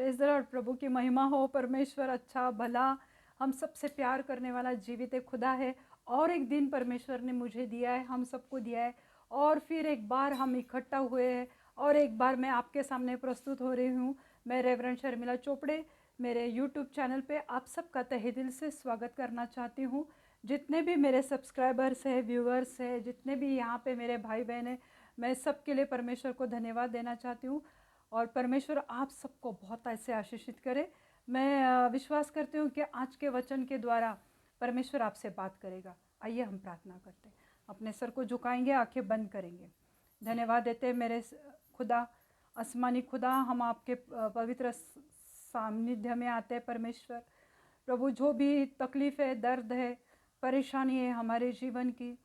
Praise the Lord. प्रभु की महिमा हो। परमेश्वर अच्छा भला हम सबसे प्यार करने वाला जीवित एक खुदा है। और एक दिन परमेश्वर ने मुझे दिया है, हम सबको दिया है, और फिर एक बार हम इकट्ठा हुए हैं और एक बार मैं आपके सामने प्रस्तुत हो रही हूँ। मैं रेवरेंड शर्मिला चोपड़े मेरे यूट्यूब चैनल पे आप सबका तहे दिल से स्वागत करना चाहती हूँ। जितने भी मेरे सब्सक्राइबर्स हैं, व्यूअर्स हैं, जितने भी यहाँ पे मेरे भाई बहन हैं, मैं सबके लिए परमेश्वर को धन्यवाद देना चाहती हूँ। और परमेश्वर आप सबको बहुत ऐसे आशीषित करे। मैं विश्वास करती हूँ कि आज के वचन के द्वारा परमेश्वर आपसे बात करेगा। आइए हम प्रार्थना करते हैं। अपने सर को झुकाएंगे, आंखें बंद करेंगे। धन्यवाद देते हैं मेरे खुदा, आसमानी खुदा। हम आपके पवित्र सानिध्य में आते हैं परमेश्वर। प्रभु, जो भी तकलीफ़ है, दर्द है, परेशानी है हमारे जीवन की,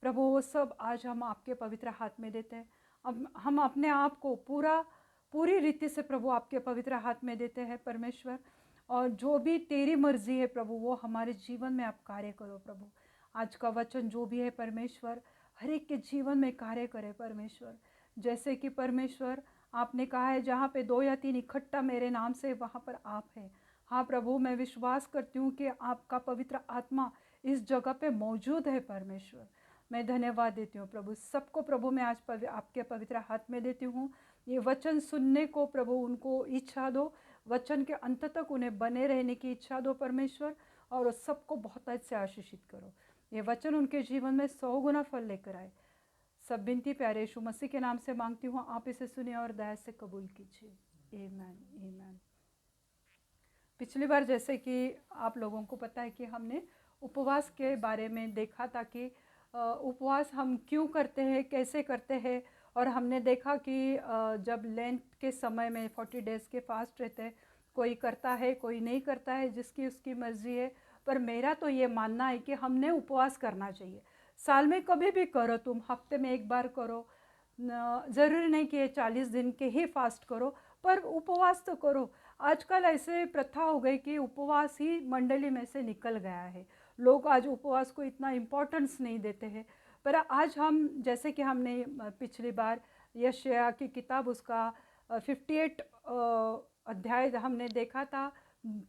प्रभु वो सब आज हम आपके पवित्र हाथ में देते हैं। अब हम अपने आप को पूरी रीति से प्रभु आपके पवित्र हाथ में देते हैं परमेश्वर। और जो भी तेरी मर्जी है प्रभु, वो हमारे जीवन में आप कार्य करो प्रभु। आज का वचन जो भी है परमेश्वर, हर एक के जीवन में कार्य करे परमेश्वर। जैसे कि परमेश्वर आपने कहा है, जहाँ पे 2 या 3 इकट्ठा मेरे नाम से, वहाँ पर आप हैं। हाँ प्रभु, मैं विश्वास करती हूँ कि आपका पवित्र आत्मा इस जगह पे मौजूद है परमेश्वर। मैं धन्यवाद देती हूँ प्रभु। सबको प्रभु मैं आज आपके पवित्र हाथ में देती हूँ। ये वचन सुनने को प्रभु उनको इच्छा दो, वचन के अंत तक उन्हें बने रहने की इच्छा दो परमेश्वर। और सबको बहुत अच्छे आशीषित करो। ये वचन उनके जीवन में 100 गुना फल लेकर आए। सब विनती प्यारे यीशु मसीह के नाम से मांगती हूँ, आप इसे सुनिए और दया से कबूल कीजिए। आमीन आमीन। पिछली बार जैसे कि आप लोगों को पता है कि हमने उपवास के बारे में देखा था कि उपवास हम क्यों करते हैं, कैसे करते हैं। और हमने देखा कि जब लेंट के समय में 40 डेज़ के फास्ट रहते हैं, कोई करता है कोई नहीं करता है, जिसकी उसकी मर्ज़ी है। पर मेरा तो ये मानना है कि हमने उपवास करना चाहिए। साल में कभी भी करो, तुम हफ्ते में एक बार करो, ज़रूरी नहीं कि 40 दिन के ही फास्ट करो, पर उपवास तो करो। आजकल ऐसे प्रथा हो गई कि उपवास ही मंडली में से निकल गया है। लोग आज उपवास को इतना इम्पोर्टेंस नहीं देते हैं। पर आज हम, जैसे कि हमने पिछली बार यशायाह की किताब उसका 58 अध्याय हमने देखा था।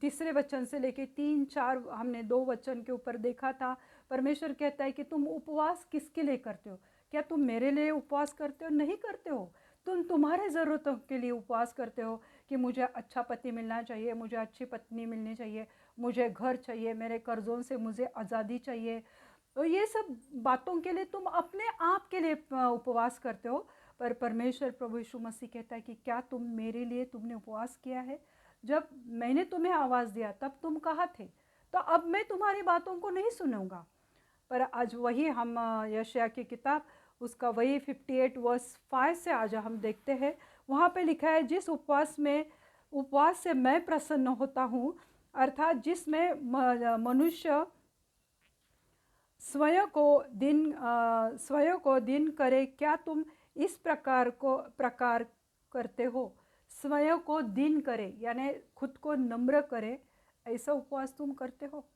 तीसरे वचन से लेके 3-4 हमने 2 वचन के ऊपर देखा था। परमेश्वर कहता है कि तुम उपवास किसके लिए करते हो? क्या तुम मेरे लिए उपवास करते हो? नहीं करते हो। तुम तुम्हारे ज़रूरतों के लिए उपवास करते हो कि मुझे अच्छा पति मिलना चाहिए, मुझे अच्छी पत्नी मिलनी चाहिए, मुझे घर चाहिए, मेरे कर्ज़ों से मुझे आज़ादी चाहिए। तो ये सब बातों के लिए तुम अपने आप के लिए उपवास करते हो। पर परमेश्वर प्रभु यीशु मसीह कहता है कि क्या तुम मेरे लिए तुमने उपवास किया है? जब मैंने तुम्हें आवाज़ दिया तब तुम कहाँ थे? तो अब मैं तुम्हारी बातों को नहीं सुनूंगा। पर आज वही हम यशायाह की किताब उसका वही 58 वर्स 5 से आज हम देखते हैं। वहाँ पे लिखा है, जिस उपवास से मैं प्रसन्न होता हूँ, अर्थात जिसमें मनुष्य स्वयं को दिन करे, क्या तुम इस प्रकार करते हो? स्वयं को दिन करे यानी खुद को नम्र करे, ऐसा उपवास तुम करते हो?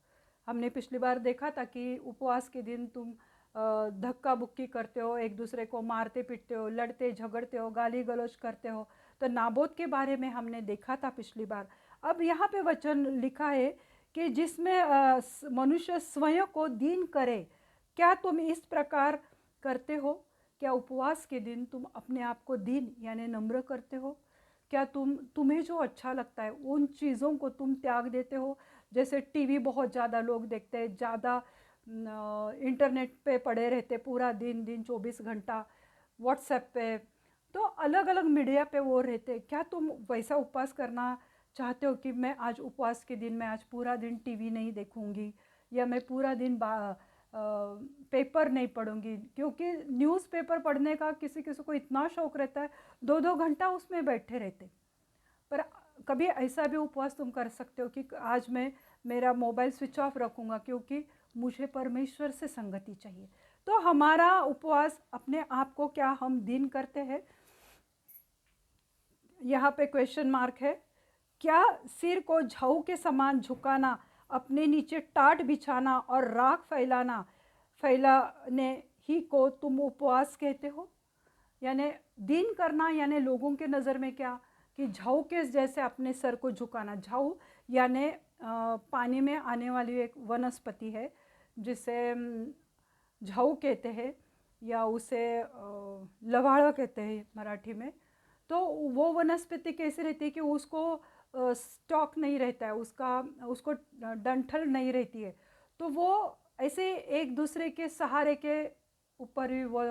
हमने पिछली बार देखा था कि उपवास के दिन तुम धक्का बुक्की करते हो, एक दूसरे को मारते पीटते हो, लड़ते झगड़ते हो, गाली गलौज करते हो। तो नाबोत के बारे में हमने देखा था पिछली बार। अब यहाँ पे वचन लिखा है कि जिसमें मनुष्य स्वयं को दीन करे, क्या तुम इस प्रकार करते हो? क्या उपवास के दिन तुम अपने आप को दीन यानी नम्र करते हो? क्या तुम्हें जो अच्छा लगता है उन चीज़ों को तुम त्याग देते हो? जैसे टीवी बहुत ज़्यादा लोग देखते हैं, ज़्यादा इंटरनेट पे पड़े रहते पूरा दिन 24 घंटा, व्हाट्सएप पे, तो अलग अलग मीडिया पे वो रहते। क्या तुम वैसा उपवास करना चाहते हो कि मैं आज उपवास के दिन मैं आज पूरा दिन टीवी नहीं देखूंगी, या मैं पूरा दिन पेपर नहीं पढ़ूंगी? क्योंकि न्यूज़पेपर पढ़ने का किसी किसी को इतना शौक रहता है, 2-2 घंटा उसमें बैठे रहते। पर कभी ऐसा भी उपवास तुम कर सकते हो कि आज मैं मेरा मोबाइल स्विच ऑफ रखूँगा क्योंकि मुझे परमेश्वर से संगति चाहिए। तो हमारा उपवास अपने आप को क्या हम दीन करते हैं? यहाँ पे क्वेश्चन मार्क है। क्या सिर को झाऊ के समान झुकाना, अपने नीचे टाट बिछाना और राख फैलाने ही को तुम उपवास कहते हो? यानी दीन करना यानी लोगों के नज़र में क्या कि झाऊ के जैसे अपने सर को झुकाना। झाऊ यानी पानी में आने वाली एक वनस्पति है जिसे झाऊ कहते हैं, या उसे लवाड़ा कहते हैं मराठी में। तो वो वनस्पति कैसे रहती है कि उसको स्टॉक नहीं रहता है, उसको डंठल नहीं रहती है, तो वो ऐसे एक दूसरे के सहारे के ऊपर ही वो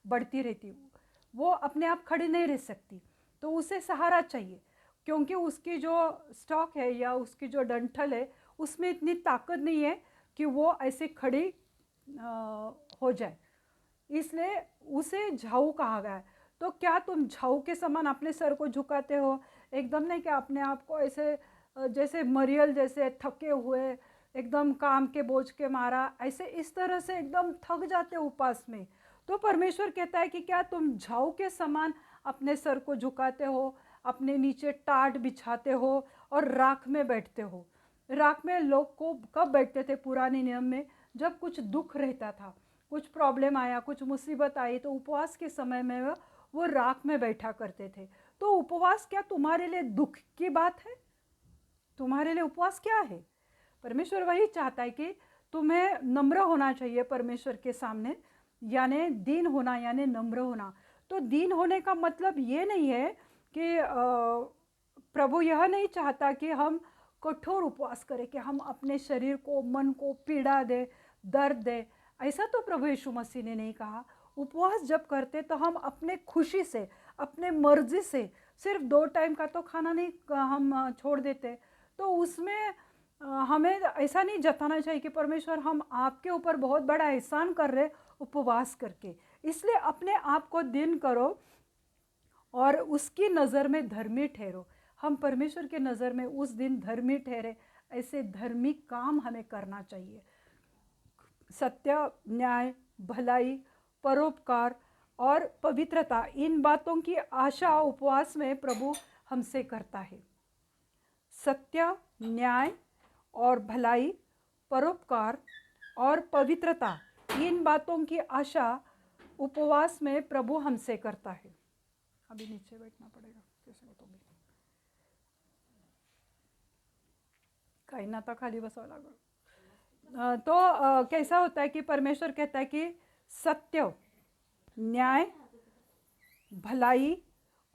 बढ़ती रहती, वो अपने आप खड़ी नहीं रह सकती, तो उसे सहारा चाहिए, क्योंकि उसकी जो स्टॉक है या उसकी जो डंठल है उसमें इतनी ताकत नहीं है कि वो ऐसे खड़ी हो जाए, इसलिए उसे झाऊ कहा गया है। तो क्या तुम झाऊ के समान अपने सर को झुकाते हो? एकदम नहीं कि अपने आप को ऐसे जैसे मरियल जैसे थके हुए, एकदम काम के बोझ के मारा, ऐसे इस तरह से एकदम थक जाते हो उपवास में। तो परमेश्वर कहता है कि क्या तुम झाऊ के समान अपने सर को झुकाते हो, अपने नीचे टाट बिछाते हो और राख में बैठते हो। राख में लोग को कब बैठते थे पुराने नियम में? जब कुछ दुख रहता था, कुछ प्रॉब्लम आया, कुछ मुसीबत आई, तो उपवास के समय में वो राख में बैठा करते थे। तो उपवास क्या तुम्हारे लिए दुख की बात है? तुम्हारे लिए उपवास क्या है? परमेश्वर वही चाहता है कि तुम्हें नम्र होना चाहिए परमेश्वर के सामने, यानी दीन होना, यानी नम्र होना। तो दीन होने का मतलब ये नहीं है कि प्रभु यह नहीं चाहता कि हम कठोर उपवास करें, कि हम अपने शरीर को, मन को पीड़ा दे, दर्द दे। ऐसा तो प्रभु यीशु मसीह ने नहीं कहा। उपवास जब करते तो हम अपने खुशी से, अपने मर्जी से, सिर्फ 2 टाइम का तो खाना नहीं हम छोड़ देते। तो उसमें हमें ऐसा नहीं जताना चाहिए कि परमेश्वर हम आपके ऊपर बहुत बड़ा एहसान कर रहे उपवास करके, इसलिए अपने आप को दिन करो और उसकी नज़र में धर्मी ठहरो। हम परमेश्वर के नज़र में उस दिन धर्मी ठहरे, ऐसे धार्मिक काम हमें करना चाहिए। सत्य, न्याय, भलाई, परोपकार और पवित्रता, इन बातों की आशा उपवास में प्रभु हमसे करता है। सत्य, न्याय और भलाई, परोपकार और पवित्रता, इन बातों की आशा उपवास में प्रभु हमसे करता है। अभी नीचे बैठना पड़ेगा, कैसे बताऊंगी, काही ना, खाली बसावं लागल। तो कैसा होता है कि परमेश्वर कहता है कि सत्य, न्याय, भलाई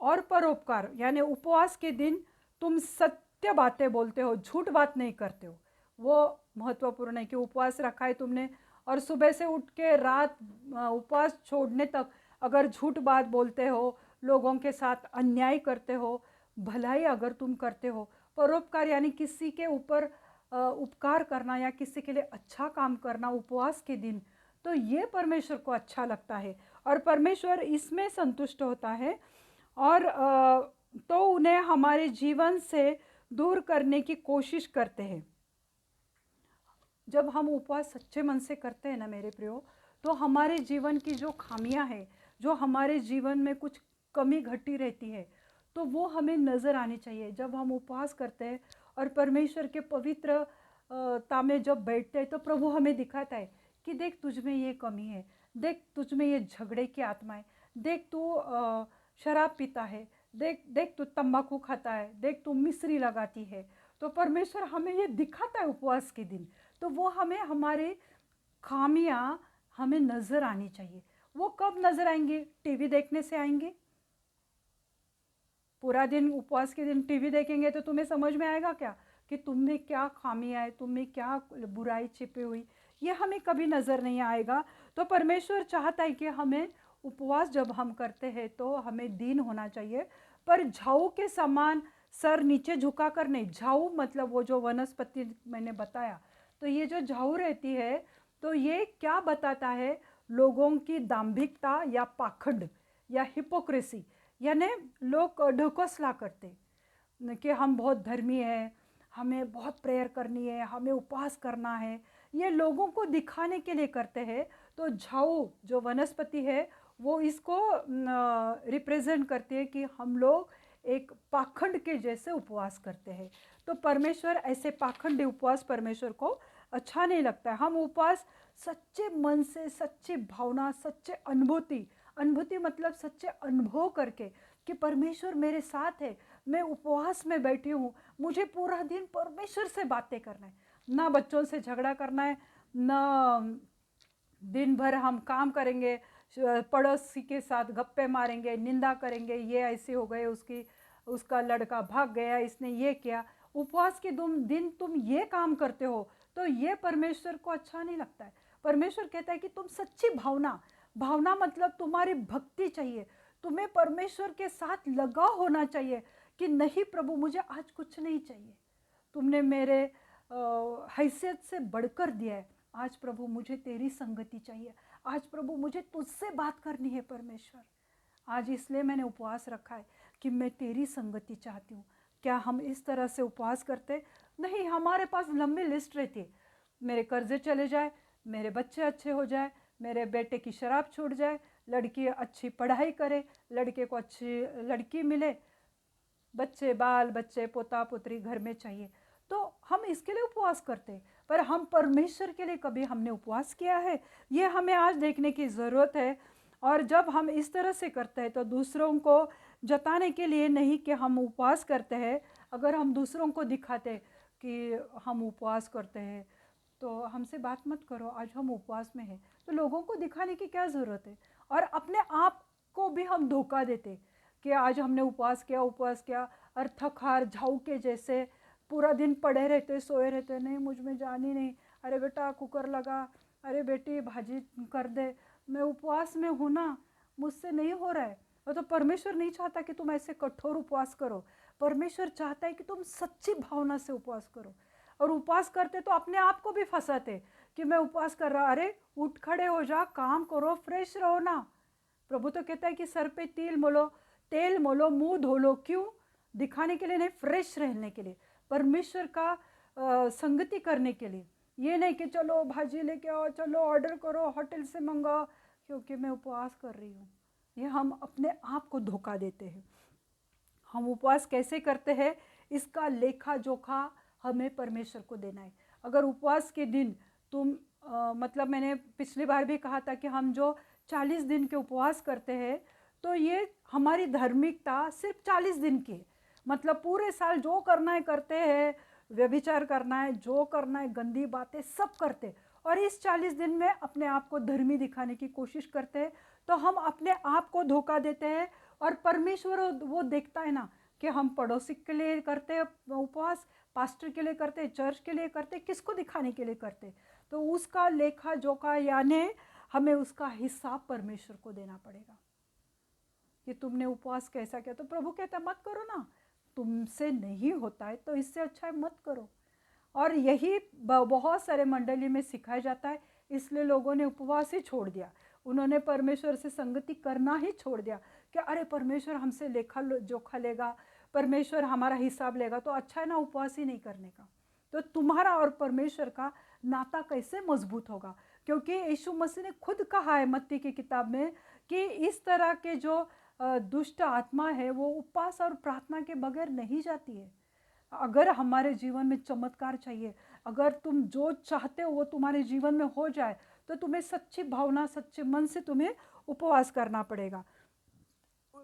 और परोपकार, यानी उपवास के दिन तुम सत्य बातें बोलते हो, झूठ बात नहीं करते हो। वो महत्वपूर्ण है कि उपवास रखा है तुमने और सुबह से उठ के रात उपवास छोड़ने तक अगर झूठ बात बोलते हो, लोगों के साथ अन्याय करते हो, भलाई अगर तुम करते हो, परोपकार यानी किसी के ऊपर उपकार करना या किसी के लिए अच्छा काम करना उपवास के दिन, तो ये परमेश्वर को अच्छा लगता है और परमेश्वर इसमें संतुष्ट होता है। और तो उन्हें हमारे जीवन से दूर करने की कोशिश करते हैं। जब हम उपवास सच्चे मन से करते हैं ना मेरे प्रियो, तो हमारे जीवन की जो खामियां हैं, जो हमारे जीवन में कुछ कमी घटी रहती है, तो वो हमें नज़र आनी चाहिए। जब हम उपवास करते हैं और परमेश्वर के पवित्र में जब बैठते हैं, तो प्रभु हमें दिखाता है कि देख तुझ में ये कमी है, देख तुझ में ये झगड़े की आत्मा है, देख तू शराब पीता है, देख देख तू तंबाकू खाता है, देख तू मिश्री लगाती है। तो परमेश्वर हमें ये दिखाता है उपवास के दिन, तो वो हमें हमारे खामियां हमें नज़र आनी चाहिए। वो कब नज़र आएंगी? टीवी देखने से आएंगे। पूरा दिन उपवास के दिन टीवी देखेंगे तो तुम्हें समझ में आएगा क्या कि तुम में क्या खामियां है, तुम में क्या बुराई छिपी हुई, ये हमें कभी नज़र नहीं आएगा। तो परमेश्वर चाहता है कि हमें उपवास जब हम करते हैं तो हमें दीन होना चाहिए, पर झाऊ के समान सर नीचे झुका कर नहीं। झाऊ मतलब वो जो वनस्पति मैंने बताया, तो ये जो झाऊ रहती है, तो ये क्या बताता है? लोगों की दाम्भिकता या पाखंड या हिपोक्रेसी, यानी लोग ढकोसला करते कि हम बहुत धर्मी हैं, हमें बहुत प्रेयर करनी है, हमें उपवास करना है, ये लोगों को दिखाने के लिए करते हैं। तो झाऊ जो वनस्पति है वो इसको रिप्रेजेंट करती है कि हम लोग एक पाखंड के जैसे उपवास करते हैं। तो परमेश्वर ऐसे पाखंडी उपवास परमेश्वर को अच्छा नहीं लगता है। हम उपवास सच्चे मन से, सच्ची भावना, सच्चे अनुभूति, अनुभूति मतलब सच्चे अनुभव करके कि परमेश्वर मेरे साथ है, मैं उपवास में बैठी हूँ, मुझे पूरा दिन परमेश्वर से बातें करना है, ना बच्चों से झगड़ा करना है, ना दिन भर हम काम करेंगे, पड़ोसी के साथ गप्पे मारेंगे, निंदा करेंगे, ये ऐसे हो गए, उसका लड़का भाग गया, इसने ये किया। उपवास के दिन तुम ये काम करते हो तो ये परमेश्वर को अच्छा नहीं लगता है। परमेश्वर कहता है कि तुम सच्ची भावना, भावना मतलब तुम्हारी भक्ति चाहिए, तुम्हें परमेश्वर के साथ लगाव होना चाहिए कि नहीं प्रभु मुझे आज कुछ नहीं चाहिए, तुमने मेरे हैसियत से बढ़कर दिया है, आज प्रभु मुझे तेरी संगति चाहिए, आज प्रभु मुझे तुझसे बात करनी है परमेश्वर, आज इसलिए मैंने उपवास रखा है कि मैं तेरी संगति चाहती हूँ। क्या हम इस तरह से उपवास करते? नहीं, हमारे पास लंबी लिस्ट रहती है, मेरे कर्जे चले जाए, मेरे बच्चे अच्छे हो जाए, मेरे बेटे की शराब छूट जाए, लड़की अच्छी पढ़ाई करे, लड़के को अच्छी लड़की मिले, बच्चे बाल बच्चे पोता पोतरी घर में चाहिए, तो हम इसके लिए उपवास करते हैं। पर हम परमेश्वर के लिए कभी हमने उपवास किया है? ये हमें आज देखने की ज़रूरत है। और जब हम इस तरह से करते हैं तो दूसरों को जताने के लिए नहीं कि हम उपवास करते हैं, अगर हम दूसरों को दिखाते कि हम उपवास करते हैं तो हमसे बात मत करो, आज हम उपवास में हैं, तो लोगों को दिखाने की क्या ज़रूरत है? और अपने आप को भी हम धोखा देते कि आज हमने उपवास किया और थक हार झाऊ के जैसे पूरा दिन पड़े रहते, सोए रहते, नहीं मुझ में जान ही नहीं, अरे बेटा कुकर लगा, अरे बेटी भाजी कर दे, मैं उपवास में हूँ ना, मुझसे नहीं हो रहा है। वो तो परमेश्वर नहीं चाहता कि तुम ऐसे कठोर उपवास करो, परमेश्वर चाहता है कि तुम सच्ची भावना से उपवास करो। और उपवास करते तो अपने आप को भी फंसाते कि मैं उपवास कर रहा, अरे उठ खड़े हो जा, काम करो, फ्रेश रहो ना। प्रभु तो कहता है कि सर पे तेल मोलो, मुंह धो लो, क्यों? दिखाने के लिए नहीं, फ्रेश रहने के लिए, परमेश्वर का संगति करने के लिए। ये नहीं कि चलो भाजी लेके आओ, चलो ऑर्डर करो, होटल से मंगाओ, क्योंकि मैं उपवास कर रही हूँ। ये हम अपने आप को धोखा देते हैं। हम उपवास कैसे करते हैं इसका लेखा जोखा हमें परमेश्वर को देना है। अगर उपवास के दिन तुम मतलब मैंने पिछली बार भी कहा था कि हम जो 40 दिन के उपवास करते हैं तो ये हमारी धार्मिकता सिर्फ 40 दिन की है। मतलब पूरे साल जो करना है करते हैं, व्यभिचार करना है, जो करना है, गंदी बातें सब करते, और इस 40 दिन में अपने आप को धर्मी दिखाने की कोशिश करते हैं, तो हम अपने आप को धोखा देते हैं। और परमेश्वर वो देखता है ना कि हम पड़ोसी के लिए करते हैं उपवास, पास्टर के लिए करते, चर्च के लिए करते, किसको दिखाने के लिए करते, तो उसका लेखा जोखा यानी हमें उसका हिसाब परमेश्वर को देना पड़ेगा कि तुमने उपवास कैसा किया। तो प्रभु कहता मत करो ना, तुमसे नहीं होता है तो इससे अच्छा है मत करो। और यही बहुत सारे मंडली में सिखाया जाता है, इसलिए लोगों ने उपवास ही छोड़ दिया, उन्होंने परमेश्वर से संगति करना ही छोड़ दिया कि अरे परमेश्वर हमसे लेखा जोखा लेगा, परमेश्वर हमारा हिसाब लेगा, तो अच्छा है ना उपवास ही नहीं करने का। तो तुम्हारा और परमेश्वर का नाता कैसे मजबूत होगा? क्योंकि यीशु मसीह ने खुद कहा है मत्ती की किताब में कि इस तरह के जो दुष्ट आत्मा है वो उपवास और प्रार्थना के बगैर नहीं जाती है। अगर हमारे जीवन में चमत्कार चाहिए, अगर तुम जो चाहते हो वो तुम्हारे जीवन में हो जाए, तो तुम्हें सच्ची भावना सच्चे मन से तुम्हें उपवास करना पड़ेगा।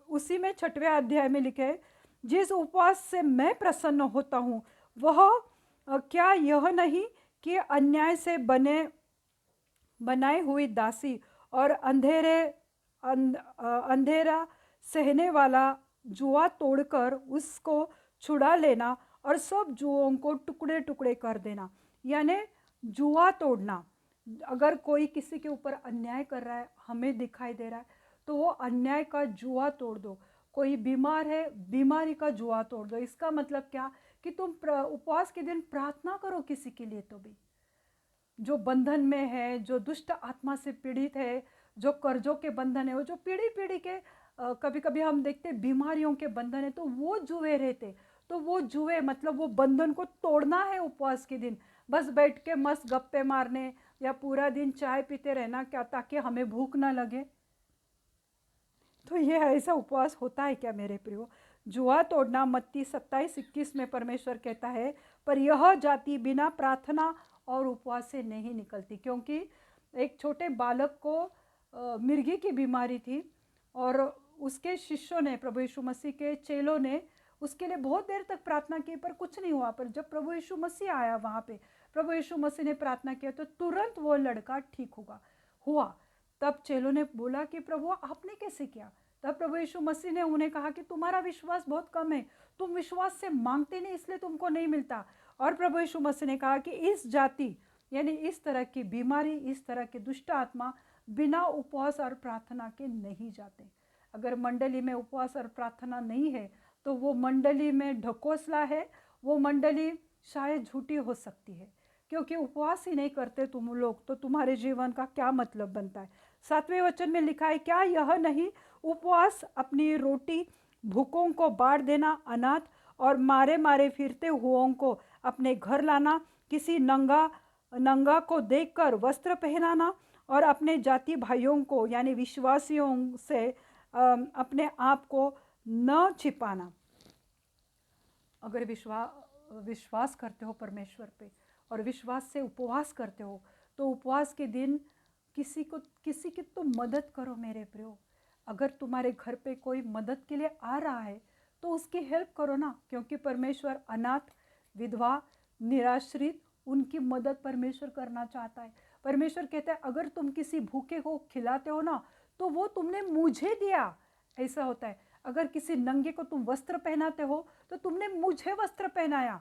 उसी में 6वें अध्याय में लिखे, जिस उपवास से मैं प्रसन्न होता हूँ वह क्या यह नहीं कि अन्याय से बनाई हुई दासी और अंधेरा सहने वाला जुआ तोड़कर उसको छुड़ा लेना और सब जुओं को टुकड़े टुकड़े कर देना। यानी जुआ तोड़ना, अगर कोई किसी के ऊपर अन्याय कर रहा है, हमें दिखाई दे रहा है, तो वो अन्याय का जुआ तोड़ दो। कोई बीमार है, बीमारी का जुआ तोड़ दो। इसका मतलब क्या कि तुम उपवास के दिन प्रार्थना करो किसी के लिए, तो भी जो बंधन में है, जो दुष्ट आत्मा से पीड़ित है, जो कर्जों के बंधन है, वो जो पीढ़ी पीढ़ी के कभी कभी हम देखते बीमारियों के बंधन है, तो वो जुए रहते, तो वो जुए मतलब वो बंधन को तोड़ना है उपवास के दिन। बस बैठ के मस्त गप्पे मारने या पूरा दिन चाय पीते रहना क्या, ताकि हमें भूख ना लगे? तो ये ऐसा उपवास होता है क्या मेरे प्रियो? जुआ तोड़ना मत्ती 27:21 में परमेश्वर कहता है, पर यह जाति बिना प्रार्थना और उपवास से नहीं निकलती। क्योंकि एक छोटे बालक को मिर्गी की बीमारी थी और उसके शिष्यों ने, प्रभु यीशु मसीह के चेलों ने उसके लिए बहुत देर तक प्रार्थना की पर कुछ नहीं हुआ। पर जब प्रभु यीशु मसीह आया वहाँ पे, प्रभु यीशु मसीह ने प्रार्थना किया तो तुरंत वो लड़का ठीक हुआ। तब चेलों ने बोला कि प्रभु आपने कैसे किया? तब प्रभु यीशु मसीह ने उन्हें कहा कि तुम्हारा विश्वास बहुत कम है, तुम विश्वास से मांगते नहीं इसलिए तुमको नहीं मिलता। और प्रभु यीशु मसीह ने कहा कि इस जाति यानी इस तरह की बीमारी, इस तरह के दुष्ट आत्मा बिना उपवास और प्रार्थना के नहीं जाते। अगर मंडली में उपवास और प्रार्थना नहीं है तो वो मंडली में ढकोसला है, वो मंडली शायद झूठी हो सकती है। क्योंकि उपवास ही नहीं करते तुम लोग तो तुम्हारे जीवन का क्या मतलब बनता है? 7वें वचन में लिखा है, क्या यह नहीं उपवास अपनी रोटी भूखों को बांट देना, अनाथ और मारे मारे फिरते हुओं को अपने घर लाना, किसी नंगा को देखकर वस्त्र पहनाना और अपने जाति भाइयों को यानी विश्वासियों से अपने आप को न छिपाना। अगर विश्वास करते हो परमेश्वर पे और विश्वास से उपवास करते हो तो उपवास के दिन किसी की तो मदद करो मेरे प्रियो। अगर तुम्हारे घर पे कोई मदद के लिए आ रहा है तो उसकी हेल्प करो ना, क्योंकि परमेश्वर अनाथ, विधवा, निराश्रित उनकी मदद परमेश्वर करना चाहता है। परमेश्वर कहता है अगर तुम किसी भूखे को खिलाते हो ना तो वो तुमने मुझे दिया, ऐसा होता है। अगर किसी नंगे को तुम वस्त्र पहनाते हो तो तुमने मुझे वस्त्र पहनाया।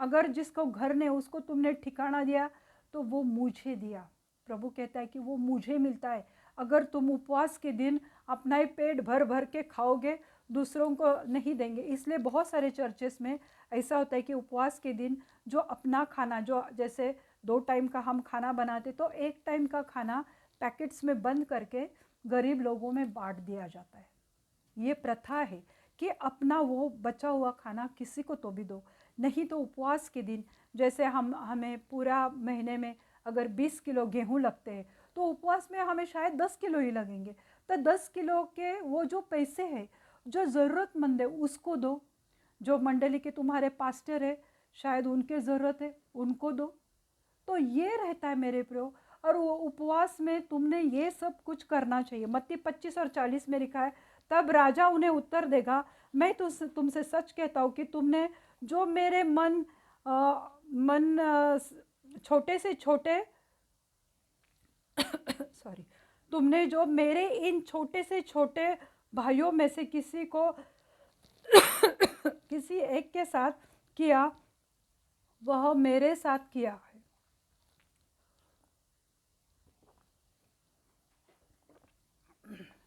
अगर जिसको घर ने उसको तुमने ठिकाना दिया तो वो मुझे दिया। प्रभु कहता है कि वो मुझे मिलता है। अगर तुम उपवास के दिन अपना ही पेट भर भर के खाओगे, दूसरों को नहीं देंगे। इसलिए बहुत सारे चर्चेस में ऐसा होता है कि उपवास के दिन जो अपना खाना, जो जैसे 2 टाइम का हम खाना बनाते तो 1 टाइम का खाना पैकेट्स में बंद करके गरीब लोगों में बांट दिया जाता है। ये प्रथा है कि अपना वो बचा हुआ खाना किसी को तो भी दो। नहीं तो उपवास के दिन जैसे हमें पूरा महीने में अगर 20 किलो गेहूँ लगते हैं तो उपवास में हमें शायद 10 किलो ही लगेंगे। तो 10 किलो के वो जो पैसे हैं जो ज़रूरतमंद है उसको दो। जो मंडली के तुम्हारे पास्टर है शायद उनके ज़रूरत है, उनको दो। तो ये रहता है मेरे प्रियो। और वो उपवास में तुमने ये सब कुछ करना चाहिए। मत्ती 25 और 40 में लिखा है, तब राजा उन्हें उत्तर देगा, मैं तो तुमसे सच कहता हूँ कि तुमने जो मेरे छोटे से छोटे सॉरी, तुमने जो मेरे इन छोटे से छोटे भाइयों में से किसी को किसी एक के साथ किया वह मेरे साथ किया है।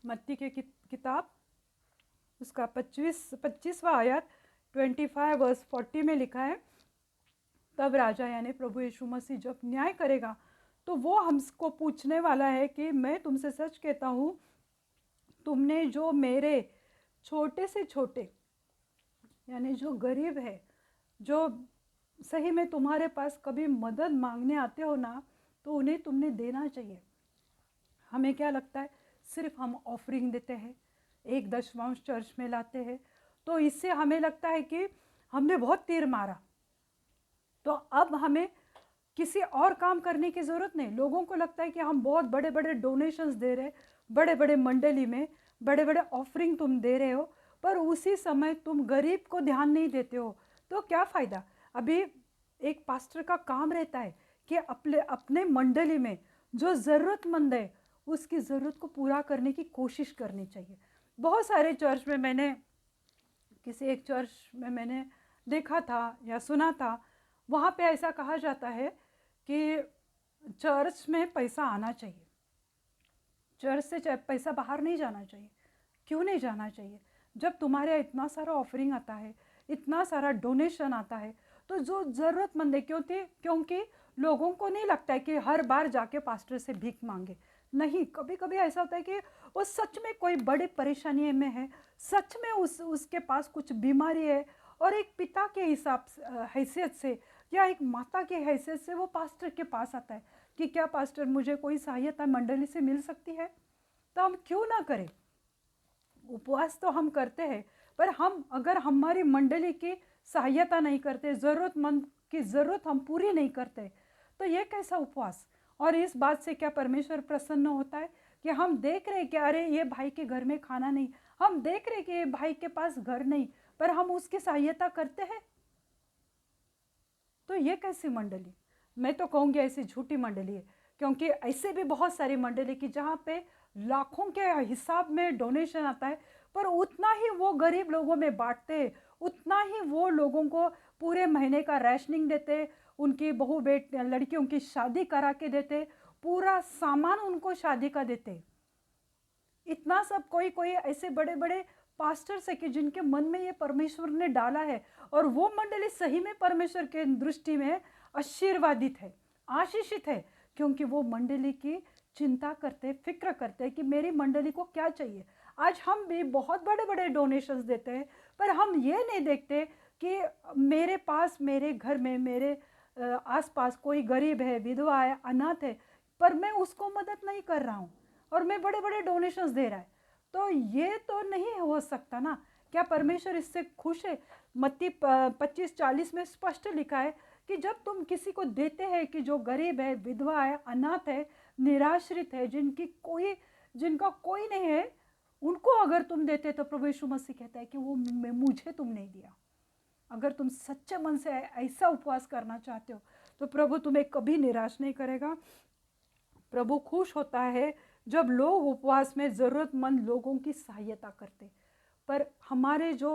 मत्ती के किताब उसका 25वां आयत 25 वर्स 40 में लिखा है, तब राजा यानी प्रभु यीशु मसीह जब न्याय करेगा तो वो हमको पूछने वाला है कि मैं तुमसे सच कहता हूँ तुमने जो मेरे छोटे से छोटे यानी जो गरीब है, जो सही में तुम्हारे पास कभी मदद मांगने आते हो ना तो उन्हें तुमने देना चाहिए। हमें क्या लगता है सिर्फ हम ऑफरिंग देते हैं, 1/10 चर्च में लाते हैं तो इससे हमें लगता है कि हमने बहुत तीर मारा, तो अब हमें किसी और काम करने की ज़रूरत नहीं। लोगों को लगता है कि हम बहुत बड़े बड़े डोनेशंस दे रहे, बड़े बड़े मंडली में बड़े बड़े ऑफरिंग तुम दे रहे हो, पर उसी समय तुम गरीब को ध्यान नहीं देते हो तो क्या फ़ायदा। अभी एक पास्टर का काम रहता है कि अपने मंडली में जो ज़रूरतमंद है उसकी ज़रूरत को पूरा करने की कोशिश करनी चाहिए। बहुत सारे चर्च में मैंने किसी एक चर्च में मैंने देखा था या सुना था, वहाँ पे ऐसा कहा जाता है कि चर्च में पैसा आना चाहिए, चर्च से पैसा बाहर नहीं जाना चाहिए। क्यों नहीं जाना चाहिए? जब तुम्हारे यहाँ इतना सारा ऑफरिंग आता है, इतना सारा डोनेशन आता है तो जो ज़रूरतमंद है, क्योंकि लोगों को नहीं लगता है कि हर बार जाके पास्टर से भीख मांगे। नहीं, कभी कभी ऐसा होता है कि वो सच में कोई बड़ी परेशानी में है, सच में उसके पास कुछ बीमारी है और एक पिता के हिसाब से हैसियत से या एक माता के हैसियत से वो पास्टर के पास आता है कि क्या पास्टर मुझे कोई सहायता मंडली से मिल सकती है। तो हम क्यों ना करें। उपवास तो हम करते हैं पर हम अगर हमारी मंडली की सहायता नहीं करते, ज़रूरतमंद की ज़रूरत हम पूरी नहीं करते तो ये कैसा उपवास। और इस बात से क्या परमेश्वर प्रसन्न होता है कि हम देख रहे हैं कि अरे ये भाई के घर में खाना नहीं, हम देख रहे हैं कि ये भाई के पास घर नहीं, पर हम उसकी सहायता करते हैं। तो ये कैसी मंडली? मैं तो कहूँगी ऐसी झूठी मंडली है, क्योंकि ऐसे भी बहुत सारी मंडली की जहाँ पे लाखों के हिसाब में डोनेशन आता है, पर उतना ही वो गरीब लोगों में बांटते हैं, उतना ही वो लोगों को पूरे महीने का राशनिंग देते, उनकी बहू लड़कियों की शादी करा के देते, पूरा सामान उनको शादी का देते। इतना सब कोई कोई ऐसे बड़े बड़े पास्टर्स है कि जिनके मन में ये परमेश्वर ने डाला है, और वो मंडली सही में परमेश्वर के दृष्टि में आशीर्वादित है, आशीषित है, क्योंकि वो मंडली की चिंता करते, फिक्र करते कि मेरी मंडली को क्या चाहिए। आज हम भी बहुत बड़े बड़े डोनेशंस देते हैं, पर हम ये नहीं देखते कि मेरे पास, मेरे घर में, मेरे आसपास कोई गरीब है, विधवा है, अनाथ है, पर मैं उसको मदद नहीं कर रहा हूँ, और मैं बड़े बड़े डोनेशंस दे रहा है। तो ये तो नहीं हो सकता ना। क्या परमेश्वर इससे खुश है? मत्ती 25:40 में स्पष्ट लिखा है कि जब तुम किसी को देते हैं कि जो गरीब है, विधवा है, अनाथ है, निराश्रित है, जिनका कोई नहीं है, उनको अगर तुम देते, तो प्रभु यीशु मसीह कहता है कि वो मुझे तुम नहीं दिया। अगर तुम सच्चे मन से ऐसा उपवास करना चाहते हो, तो प्रभु तुम्हें कभी निराश नहीं करेगा। प्रभु खुश होता है जब लोग उपवास में ज़रूरतमंद लोगों की सहायता करते। पर हमारे जो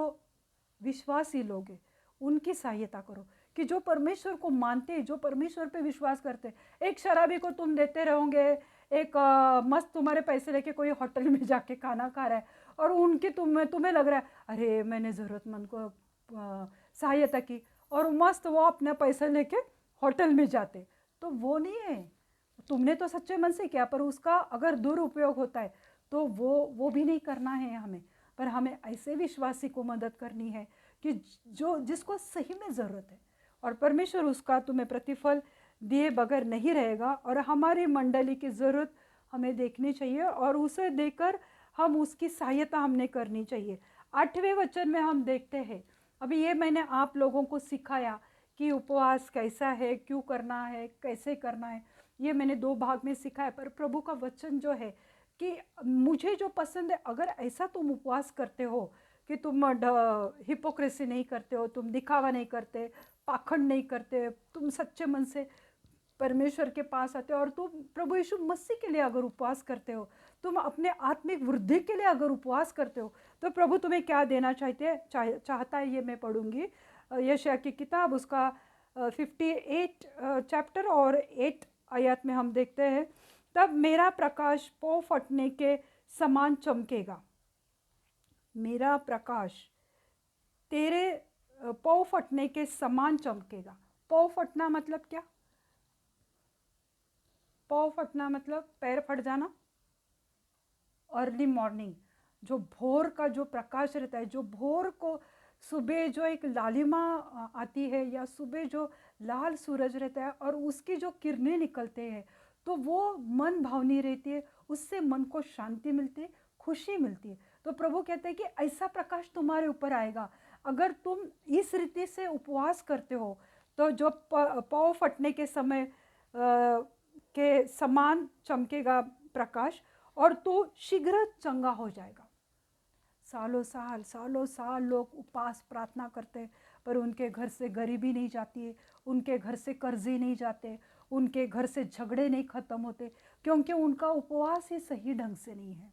विश्वासी लोग हैं, उनकी सहायता करो, कि जो परमेश्वर को मानते हैं, जो परमेश्वर पे विश्वास करते हैं। एक शराबी को तुम देते रहोगे, एक मस्त तुम्हारे पैसे लेके कोई होटल में जाके खाना खा रहा है, और उनकी तुम्हें लग रहा है अरे मैंने ज़रूरतमंद को सहायता की, और मस्त वो अपना पैसा लेके होटल में जाते। तो वो नहीं है, तुमने तो सच्चे मन से किया, पर उसका अगर दुरुपयोग होता है तो वो भी नहीं करना है हमें। पर हमें ऐसे विश्वासी को मदद करनी है कि जिसको सही में ज़रूरत है, और परमेश्वर उसका तुम्हें प्रतिफल दिए बगैर नहीं रहेगा। और हमारी मंडली की ज़रूरत हमें देखनी चाहिए, और उसे देकर हम उसकी सहायता हमने करनी चाहिए। 8वें वचन में हम देखते हैं, अभी ये मैंने आप लोगों को सिखाया कि उपवास कैसा है, क्यों करना है, कैसे करना है, ये मैंने 2 भाग में सिखाया। पर प्रभु का वचन जो है कि मुझे जो पसंद है, अगर ऐसा तुम उपवास करते हो कि तुम हिपोक्रेसी नहीं करते हो, तुम दिखावा नहीं करते, पाखंड नहीं करते, तुम सच्चे मन से परमेश्वर के पास आते हो, और तुम प्रभु यीशु मसीह के लिए अगर उपवास करते हो, तुम अपने आत्मिक वृद्धि के लिए अगर उपवास करते हो, तो प्रभु तुम्हें क्या देना चाहता है, ये मैं पढ़ूंगी। यशायाह की किताब, उसका 58 चैप्टर और 8 आयत में हम देखते हैं, तब मेरा प्रकाश पौ फटने के समान चमकेगा। मेरा प्रकाश तेरे पौ फटने के समान चमकेगा। पौ फटना मतलब क्या? पौ फटना मतलब पैर फट जाना। अर्ली मॉर्निंग, जो भोर का जो प्रकाश रहता है, जो भोर को सुबह जो एक लालिमा आती है, या सुबह जो लाल सूरज रहता है और उसकी जो किरणें निकलते हैं, तो वो मन भावनी रहती है, उससे मन को शांति मिलती है, खुशी मिलती है। तो प्रभु कहते हैं कि ऐसा प्रकाश तुम्हारे ऊपर आएगा अगर तुम इस रीति से उपवास करते हो। तो जो पौ फटने के समय के समान चमकेगा प्रकाश, और तो शीघ्र चंगा हो जाएगा। सालों साल लोग उपवास प्रार्थना करते हैं, पर उनके घर से गरीबी नहीं जाती है, उनके घर से कर्जे नहीं जाते, उनके घर से झगड़े नहीं खत्म होते, क्योंकि उनका उपवास ही सही ढंग से नहीं है।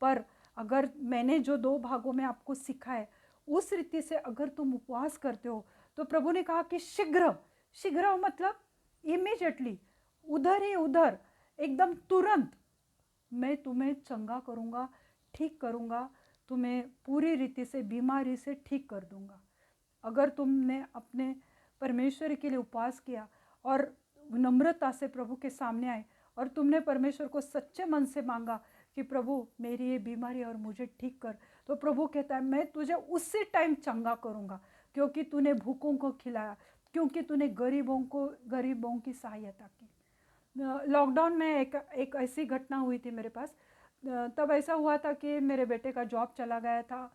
पर अगर मैंने जो 2 भागों में आपको सिखाया, उस रीति से अगर तुम उपवास करते हो, तो प्रभु ने कहा कि शीघ्र, शीघ्र मतलब इमीडिएटली, उधर ही उधर, एकदम तुरंत मैं तुम्हें चंगा करूँगा, ठीक करूँगा, तुम्हें पूरी रीति से बीमारी से ठीक कर दूँगा। अगर तुमने अपने परमेश्वर के लिए उपवास किया और नम्रता से प्रभु के सामने आए, और तुमने परमेश्वर को सच्चे मन से मांगा कि प्रभु मेरी ये बीमारी और मुझे ठीक कर, तो प्रभु कहता है मैं तुझे उसी टाइम चंगा करूँगा, क्योंकि तूने भूखों को खिलाया, क्योंकि तूने गरीबों की सहायता की। लॉकडाउन में एक ऐसी घटना हुई थी मेरे पास। तब ऐसा हुआ था कि मेरे बेटे का जॉब चला गया था,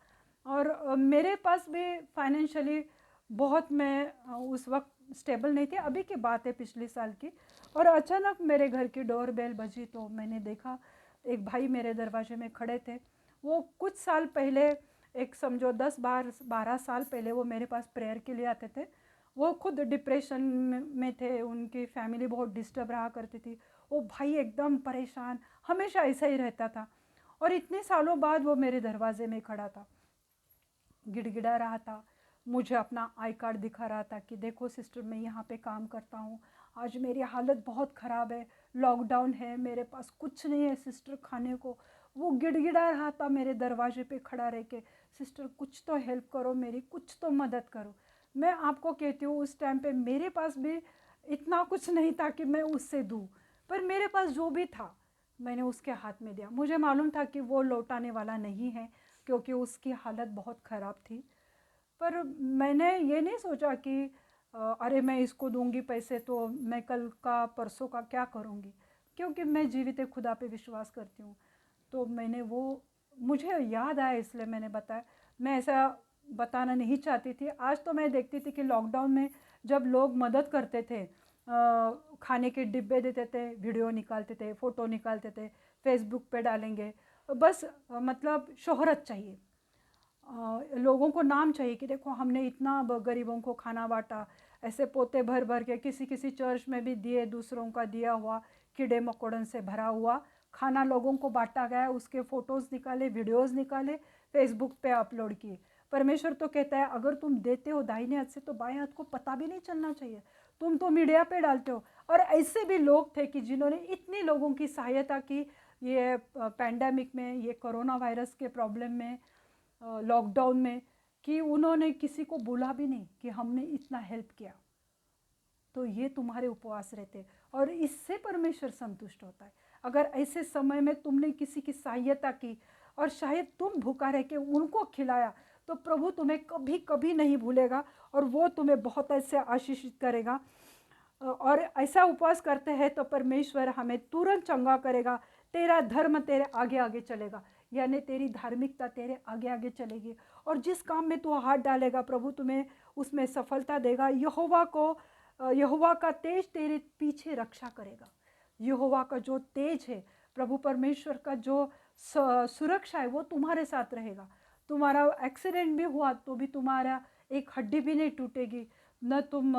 और मेरे पास भी फाइनेंशियली बहुत, मैं उस वक्त स्टेबल नहीं थी। अभी की बात है, पिछले साल की। और अचानक मेरे घर की डोर बेल बजी, तो मैंने देखा एक भाई मेरे दरवाजे में खड़े थे। वो कुछ साल पहले एक समझो 10-12 साल पहले वो मेरे पास प्रेयर के लिए आते थे। वो खुद डिप्रेशन में थे, उनकी फैमिली बहुत डिस्टर्ब रहा करती थी। वो भाई एकदम परेशान, हमेशा ऐसा ही रहता था। और इतने सालों बाद वो मेरे दरवाजे में खड़ा था, गिड़गिड़ा रहा था, मुझे अपना आई कार्ड दिखा रहा था कि देखो सिस्टर, मैं यहाँ पे काम करता हूँ, आज मेरी हालत बहुत ख़राब है, लॉकडाउन है, मेरे पास कुछ नहीं है सिस्टर खाने को। वो गिड़गिड़ा रहा था मेरे दरवाजे पे खड़ा रह के, सिस्टर कुछ तो हेल्प करो मेरी, कुछ तो मदद करो। मैं आपको कहती हूँ उस टाइम पे मेरे पास भी इतना कुछ नहीं था कि मैं उससे दूँ, पर मेरे पास जो भी था मैंने उसके हाथ में दिया। मुझे मालूम था कि वो लौटाने वाला नहीं है, क्योंकि उसकी हालत बहुत ख़राब थी। पर मैंने ये नहीं सोचा कि अरे मैं इसको दूंगी पैसे तो मैं कल का परसों का क्या करूँगी, क्योंकि मैं जीवित खुदा पे विश्वास करती हूँ। तो मैंने वो, मुझे याद आया इसलिए मैंने बताया। मैं ऐसा बताना नहीं चाहती थी। आज तो मैं देखती थी कि लॉकडाउन में जब लोग मदद करते थे, खाने के डिब्बे देते थे, वीडियो निकालते थे, फ़ोटो निकालते थे, फेसबुक पे डालेंगे, बस मतलब शोहरत चाहिए, लोगों को नाम चाहिए कि देखो हमने इतना गरीबों को खाना बांटा, ऐसे पोते भर भर के, किसी किसी चर्च में भी दिए, दूसरों का दिया हुआ कीड़े मकोड़न से भरा हुआ खाना लोगों को बांटा गया, उसके फ़ोटोज़ निकाले, वीडियोज़ निकाले, फेसबुक पे अपलोड किए। परमेश्वर तो कहता है अगर तुम देते हो दाहिने हाथ से तो बाएं हाथ को पता भी नहीं चलना चाहिए, तुम तो मीडिया पे डालते हो। और ऐसे भी लोग थे कि जिन्होंने इतने लोगों की सहायता की, ये पैंडेमिक में, ये कोरोना वायरस के प्रॉब्लम में, लॉकडाउन में, कि उन्होंने किसी को बोला भी नहीं कि हमने इतना हेल्प किया। तो ये तुम्हारे उपवास रहते और इससे परमेश्वर संतुष्ट होता है। अगर ऐसे समय में तुमने किसी की सहायता की और शायद तुम भूखा रह के उनको खिलाया, तो प्रभु तुम्हें कभी कभी नहीं भूलेगा और वो तुम्हें बहुत ऐसे आशीषित करेगा। और ऐसा उपवास करते हैं तो परमेश्वर हमें तुरंत चंगा करेगा। तेरा धर्म तेरे आगे आगे चलेगा, यानी तेरी धार्मिकता तेरे आगे आगे चलेगी। और जिस काम में तू हाथ डालेगा प्रभु तुम्हें उसमें सफलता देगा। यहोवा का तेज तेरे पीछे रक्षा करेगा। यहोवा का जो तेज है, प्रभु परमेश्वर का जो सुरक्षा है, वो तुम्हारे साथ रहेगा। तुम्हारा एक्सीडेंट भी हुआ तो भी तुम्हारा एक हड्डी भी नहीं टूटेगी, न तुम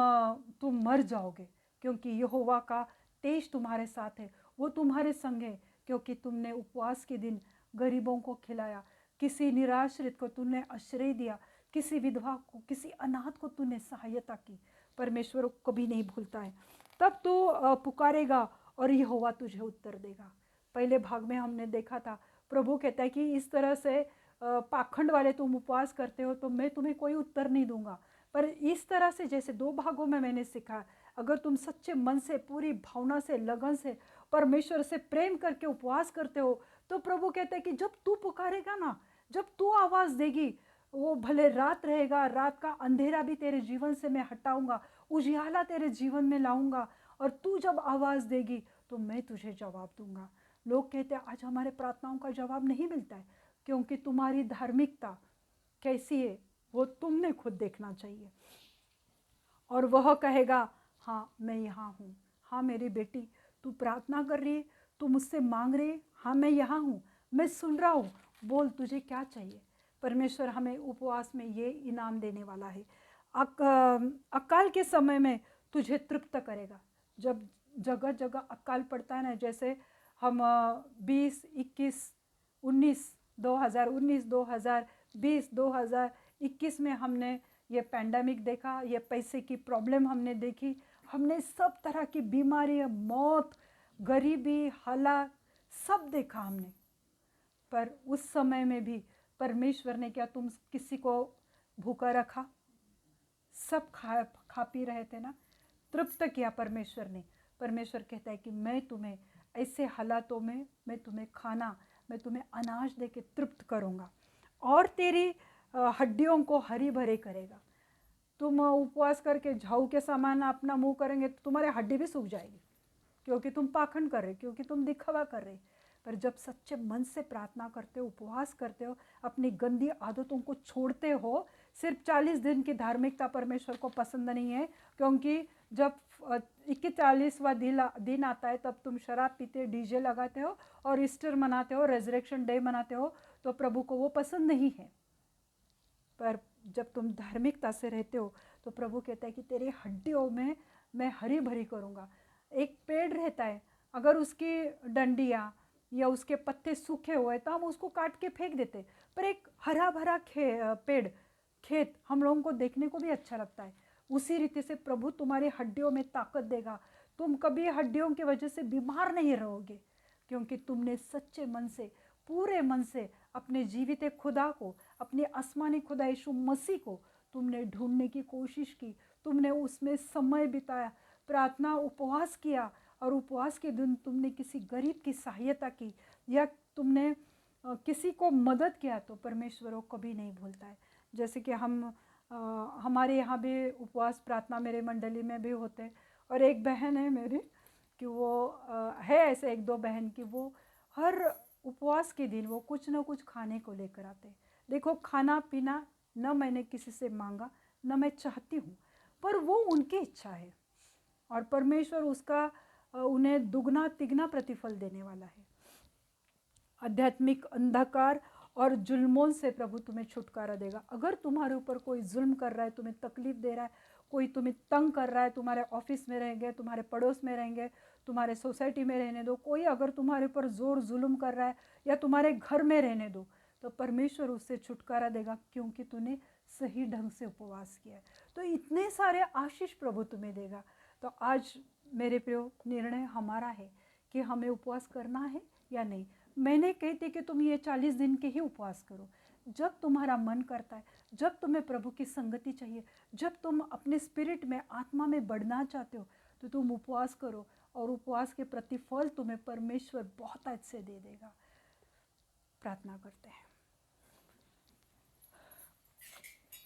मर जाओगे, क्योंकि यहोवा का तेज तुम्हारे साथ है, वो तुम्हारे संग है। क्योंकि तुमने उपवास के दिन गरीबों को खिलाया, किसी निराश्रित को तुमने आश्रय दिया, किसी विधवा को, किसी अनाथ को तुमने सहायता की। परमेश्वर को कभी नहीं भूलता है। तब तो पुकारेगा और यहोवा तुझे उत्तर देगा। पहले भाग में हमने देखा था, प्रभु कहता है कि इस तरह से पाखंड वाले तुम उपवास करते हो तो मैं तुम्हें कोई उत्तर नहीं दूंगा। पर इस तरह से, जैसे 2 भागों में मैंने सीखा, अगर तुम सच्चे मन से, पूरी भावना से, लगन से, परमेश्वर से प्रेम करके उपवास करते हो, तो प्रभु कहते हैं कि जब तू पुकारेगा ना, जब तू आवाज़ देगी, वो भले रात रहेगा, रात का अंधेरा भी तेरे जीवन से मैं हटाऊंगा, उजियाला तेरे जीवन में लाऊंगा, और तू जब आवाज़ देगी तो मैं तुझे जवाब दूंगा। लोग कहते हैं आज हमारे प्रार्थनाओं का जवाब नहीं मिलता है, क्योंकि तुम्हारी धार्मिकता कैसी है वो तुमने खुद देखना चाहिए। और वह कहेगा हाँ मैं यहाँ हूँ, हाँ मेरी बेटी तू प्रार्थना कर रही है, तू मुझसे मांग रही है, हाँ मैं यहाँ हूँ, मैं सुन रहा हूँ, बोल तुझे क्या चाहिए। परमेश्वर हमें उपवास में ये इनाम देने वाला है। अकाल के समय में तुझे तृप्त करेगा। जब जगह जगह अकाल पड़ता है ना, जैसे हम 2019, 2021 में हमने ये पैंडेमिक देखा, ये पैसे की प्रॉब्लम हमने देखी, हमने सब तरह की बीमारी, मौत, गरीबी, हालात सब देखा हमने। पर उस समय में भी परमेश्वर ने क्या तुम किसी को भूखा रखा? सब खा पी रहे थे ना, तृप्त किया परमेश्वर ने। परमेश्वर कहता है कि मैं तुम्हें ऐसे हालातों में, मैं तुम्हें खाना, मैं तुम्हें अनाज दे के तृप्त करूँगा और तेरी हड्डियों को हरी भरी करेगा। तुम उपवास करके झाऊ के समान अपना मुंह करेंगे तो तुम्हारी हड्डी भी सूख जाएगी, क्योंकि तुम पाखंड कर रहे, क्योंकि तुम दिखावा कर रहे। पर जब सच्चे मन से प्रार्थना करते हो, उपवास करते हो, अपनी गंदी आदतों को छोड़ते हो, सिर्फ 40 दिन की धार्मिकता परमेश्वर को पसंद नहीं है, क्योंकि जब 41वां दिन आता है तब तुम शराब पीते, डीजे लगाते हो और ईस्टर मनाते हो, रेजरेक्शन डे मनाते हो, तो प्रभु को वो पसंद नहीं है। पर जब तुम धार्मिकता से रहते हो तो प्रभु कहता है कि तेरी हड्डियों में मैं हरी भरी करूँगा। एक पेड़ रहता है, अगर उसकी डंडियाँ या उसके पत्ते सूखे हुए तो हम उसको काट के फेंक देते, पर एक हरा भरा पेड़, खेत हम लोगों को देखने को भी अच्छा लगता है। उसी रीति से प्रभु तुम्हारी हड्डियों में ताकत देगा। तुम कभी हड्डियों की वजह से बीमार नहीं रहोगे, क्योंकि तुमने सच्चे मन से, पूरे मन से अपने जीवित खुदा को, अपने आसमानी खुदा यीशु मसीह को तुमने ढूंढने की कोशिश की, तुमने उसमें समय बिताया, प्रार्थना उपवास किया, और उपवास के दिन तुमने किसी गरीब की सहायता की या तुमने किसी को मदद किया, तो परमेश्वर वो कभी नहीं भूलता है। जैसे कि हमारे यहाँ भी उपवास प्रार्थना मेरे मंडली में भी होते हैं, और एक बहन है मेरी कि वो है ऐसे एक दो बहन की वो हर उपवास के दिन वो कुछ ना कुछ खाने को लेकर आते। देखो, खाना पीना न मैंने किसी से मांगा, न मैं चाहती हूँ, पर वो उनकी इच्छा है, और परमेश्वर उसका उन्हें दुगना तिगना प्रतिफल देने वाला है। आध्यात्मिक अंधकार और जुल्मों से प्रभु तुम्हें छुटकारा देगा। अगर तुम्हारे ऊपर कोई जुल्म कर रहा है, तुम्हें तकलीफ दे रहा है, कोई तुम्हें तंग कर रहा है, तुम्हारे ऑफिस में रहेंगे, तुम्हारे पड़ोस में रहेंगे, तुम्हारे सोसाइटी में रहने दो, कोई अगर तुम्हारे ऊपर जोर जुल्म कर रहा है या तुम्हारे घर में रहने दो, तो परमेश्वर उससे छुटकारा देगा, क्योंकि तूने सही ढंग से उपवास किया है। तो इतने सारे आशीष प्रभु तुम्हें देगा। तो आज मेरे प्रियो, निर्णय हमारा है कि हमें उपवास करना है या नहीं। मैंने कहती कि तुम ये 40 दिन के ही उपवास करो, जब तुम्हारा मन करता है, जब तुम्हें प्रभु की संगति चाहिए, जब तुम अपने स्पिरिट में, आत्मा में बढ़ना चाहते हो, तो तुम उपवास करो, और उपवास के प्रतिफल तुम्हें परमेश्वर बहुत अच्छे दे देगा। प्रार्थना करते हैं।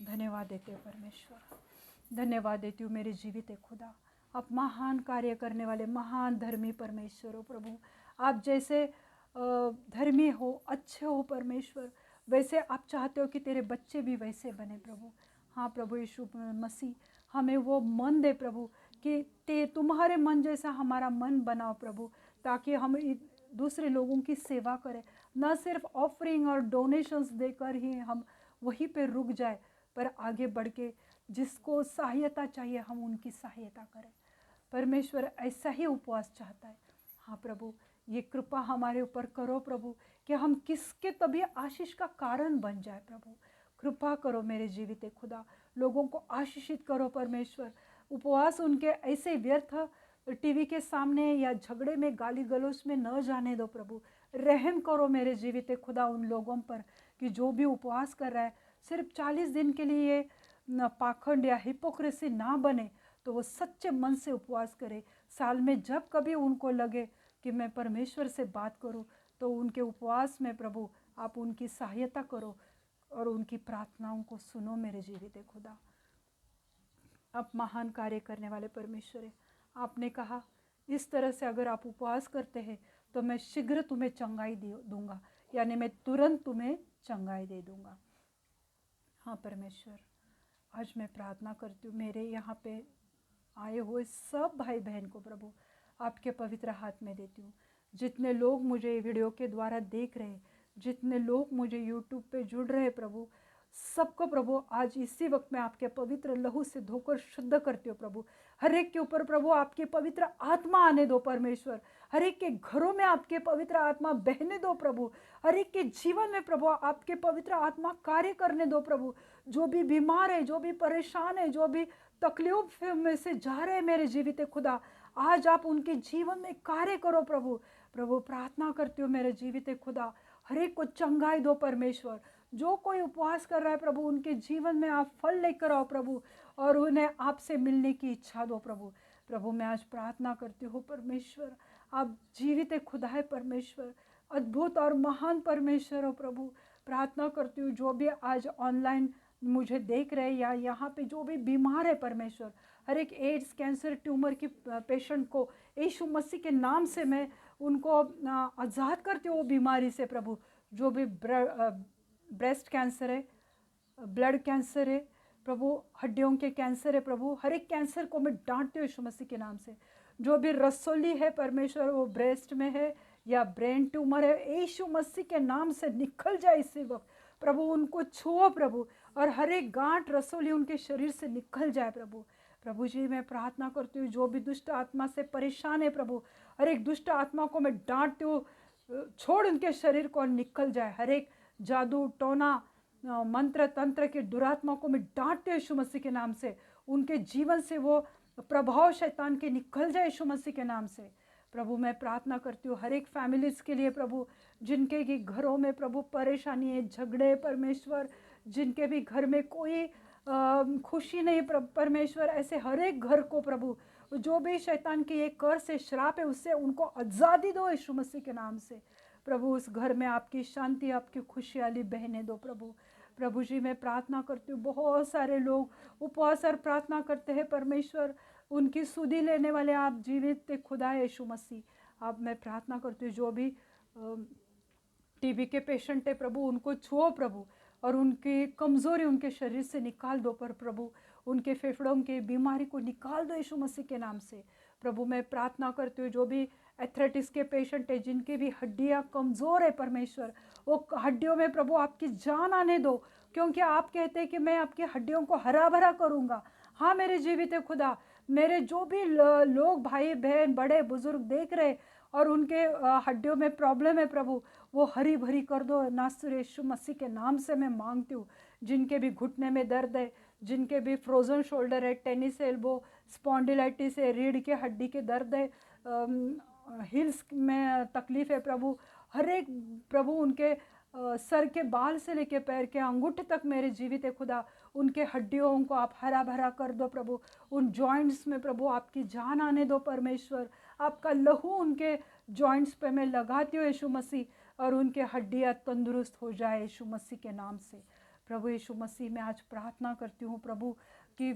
धन्यवाद देते हो परमेश्वर, धन्यवाद देती हूँ मेरे जीवित खुदा। आप महान कार्य करने वाले महान धर्मी परमेश्वर हो प्रभु। आप जैसे धर्मी हो, अच्छे हो परमेश्वर, वैसे आप चाहते हो कि तेरे बच्चे भी वैसे बने प्रभु। हाँ प्रभु यीशु मसीह, हमें वो मन दे प्रभु कि तुम्हारे मन जैसा हमारा मन बनाओ प्रभु, ताकि हम दूसरे लोगों की सेवा करें, न सिर्फ ऑफरिंग और डोनेशंस देकर ही हम वहीं पे रुक जाए, पर आगे बढ़ के जिसको सहायता चाहिए हम उनकी सहायता करें। परमेश्वर ऐसा ही उपवास चाहता है। हाँ प्रभु, ये कृपा हमारे ऊपर करो प्रभु, कि हम किसके तभी आशीष का कारण बन जाए प्रभु। कृपा करो मेरे जीवित खुदा, लोगों को आशीषित करो परमेश्वर। उपवास उनके ऐसे व्यर्थ टीवी के सामने या झगड़े में, गाली गलौज में न जाने दो प्रभु। रहम करो मेरे जीवित खुदा उन लोगों पर कि जो भी उपवास कर रहा है, सिर्फ 40 दिन के लिए पाखंड या हिपोक्रेसी ना बने, तो वो सच्चे मन से उपवास करे। साल में जब कभी उनको लगे कि मैं परमेश्वर से बात करूं, तो उनके उपवास में प्रभु आप उनकी सहायता करो और उनकी प्रार्थनाओं को सुनो मेरे जीवित खुदा। आप महान कार्य करने वाले परमेश्वर है। आपने कहा इस तरह से अगर आप उपवास करते हैं तो मैं शीघ्र तुम्हें चंगाई दूंगा, यानी मैं तुरंत तुम्हें चंगाई दे दूंगा। हाँ परमेश्वर, आज मैं प्रार्थना करती हूँ मेरे यहाँ पे आए हुए सब भाई बहन को प्रभु आपके पवित्र हाथ में देती हूँ। जितने लोग मुझे वीडियो के द्वारा देख रहे हैं, जितने लोग मुझे यूट्यूब पे जुड़ रहे हैं प्रभु, सबको प्रभु आज इसी वक्त में आपके पवित्र लहू से धोकर शुद्ध करती हो प्रभु। हर एक के ऊपर प्रभु आपकी पवित्र आत्मा आने दो परमेश्वर। हर एक के घरों में आपके पवित्र आत्मा बहने दो प्रभु। हर एक के जीवन में प्रभु आपके पवित्र आत्मा कार्य करने दो प्रभु। जो भी बीमार है, जो भी परेशान है, जो भी तकलीफ में से जा रहे हैं मेरे जीवित खुदा, आज आप उनके जीवन में कार्य करो प्रभु। प्रभु प्रार्थना करती हूँ मेरे जीवित खुदा, हर एक को चंगाई दो परमेश्वर। जो कोई उपवास कर रहा है प्रभु, उनके जीवन में आप फल लेकर आओ प्रभु, और उन्हें आपसे मिलने की इच्छा दो प्रभु। प्रभु मैं आज प्रार्थना करती हूँ परमेश्वर, आप जीवित खुदा है परमेश्वर, अद्भुत और महान परमेश्वर हो प्रभु। प्रार्थना करती हूँ जो भी आज ऑनलाइन मुझे देख रहे या यहाँ पे जो भी बीमार है परमेश्वर, हर एक एड्स, कैंसर, ट्यूमर की पेशेंट को यीशु मसीह के नाम से मैं उनको आज़ाद करती हूँ वो बीमारी से प्रभु। जो भी ब्रेस्ट कैंसर है, ब्लड कैंसर है प्रभु, हड्डियों के कैंसर है प्रभु, हर एक कैंसर को मैं डांटती हूँ यीशु मसीह के नाम से। जो भी रसोली है परमेश्वर, वो ब्रेस्ट में है या ब्रेन ट्यूमर है, यीशु मसीह के नाम से निकल जाए इसी वक्त प्रभु। उनको छुओ प्रभु, और हर एक गांठ रसोली उनके शरीर से निकल जाए प्रभु। प्रभु जी मैं प्रार्थना करती हूँ जो भी दुष्ट आत्मा से परेशान है प्रभु, हर एक दुष्ट आत्मा को मैं डांटती हूँ, छोड़ उनके शरीर को और निकल जाए। हर एक जादू टोना मंत्र तंत्र के दुरात्मा को मैं डांटती हूँ यीशु मसीह के नाम से। उनके जीवन से वो प्रभाव शैतान के निकल जाए यीशु मसीह के नाम से। प्रभु मैं प्रार्थना करती हूँ हर एक फैमिलीज के लिए प्रभु, जिनके भी घरों में प्रभु परेशानी है, झगड़े परमेश्वर, जिनके भी घर में कोई खुशी नहीं परमेश्वर, ऐसे हर एक घर को प्रभु जो भी शैतान के ये कर से श्राप है उससे उनको आज़ादी दो यीशु मसीह के नाम से। प्रभु उस घर में आपकी शांति आपकी खुशहाली बहने दो प्रभु। प्रभु जी मैं प्रार्थना करती हूँ बहुत सारे लोग उपवास और प्रार्थना करते हैं परमेश्वर, उनकी सुधि लेने वाले आप जीवित खुदा है यीशु मसीह। अब मैं प्रार्थना करती हूँ जो भी टीबी के पेशेंट है प्रभु उनको छुओ प्रभु, और उनकी कमज़ोरी उनके शरीर से निकाल दो पर प्रभु, उनके फेफड़ों की बीमारी को निकाल दो यीशु मसीह के नाम से। प्रभु मैं प्रार्थना करती हूँ जो भी एथलेटिक्स के पेशेंट है जिनकी भी हड्डियाँ कमज़ोर है परमेश्वर, वो हड्डियों में प्रभु आपकी जान आने दो, क्योंकि आप कहते हैं कि मैं आपकी हड्डियों को हरा भरा करूँगा। हाँ मेरे जीवित खुदा, मेरे जो भी लोग भाई बहन बड़े बुजुर्ग देख रहे और उनके हड्डियों में प्रॉब्लम है प्रभु, वो हरी भरी कर दो नासर यीशु मसीह के नाम से मैं मांगती हूँ। जिनके भी घुटने में दर्द है, जिनके भी फ्रोजन शोल्डर है, टेनिस एल्बो, स्पॉन्डिलाइटिस है, रीढ़ के हड्डी के दर्द है, हिल्स में तकलीफ़ है प्रभु, हर एक प्रभु उनके सर के बाल से लेके पैर के अंगूठे तक मेरे जीवित है खुदा, उनके हड्डियों को आप हरा भरा कर दो प्रभु। उन जॉइंट्स में प्रभु आपकी जान आने दो परमेश्वर, आपका लहू उनके जॉइंट्स पे मैं लगाती हूँ यीशु मसीह, और उनके हड्डियाँ तंदुरुस्त हो जाए यीशु मसीह के नाम से। प्रभु यीशु मसीह मैं आज प्रार्थना करती हूँ प्रभु कि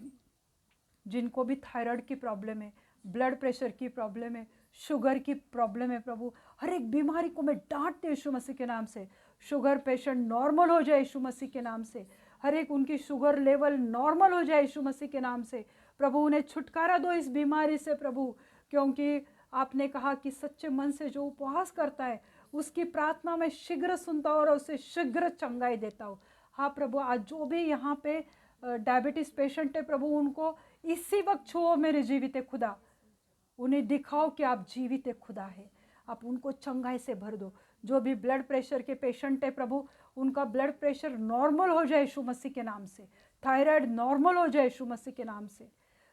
जिनको भी थायराइड की प्रॉब्लम है, ब्लड प्रेशर की प्रॉब्लम है, शुगर की प्रॉब्लम है प्रभु, हर एक बीमारी को मैं डांटती हूँ यीशु मसीह के नाम से। शुगर पेशेंट नॉर्मल हो जाए यीशु मसीह के नाम से, हर एक उनकी शुगर लेवल नॉर्मल हो जाए यीशु मसीह के नाम से। प्रभु उन्हें छुटकारा दो इस बीमारी से प्रभु, क्योंकि आपने कहा कि सच्चे मन से जो उपवास करता है उसकी प्रार्थना में शीघ्र सुनता हूँ और उसे शीघ्र चंगाई देता हूँ। हाँ प्रभु आज जो भी यहाँ पे डायबिटीज़ पेशेंट है प्रभु, उनको इसी वक्त छुओ मेरे जीवित खुदा, उन्हें दिखाओ कि आप जीवित खुदा है, आप उनको चंगाई से भर दो। जो भी ब्लड प्रेशर के पेशेंट है प्रभु, उनका ब्लड प्रेशर नॉर्मल हो जाए यीशु मसीह के नाम से, थायराइड नॉर्मल हो जाए यीशु मसीह के नाम से।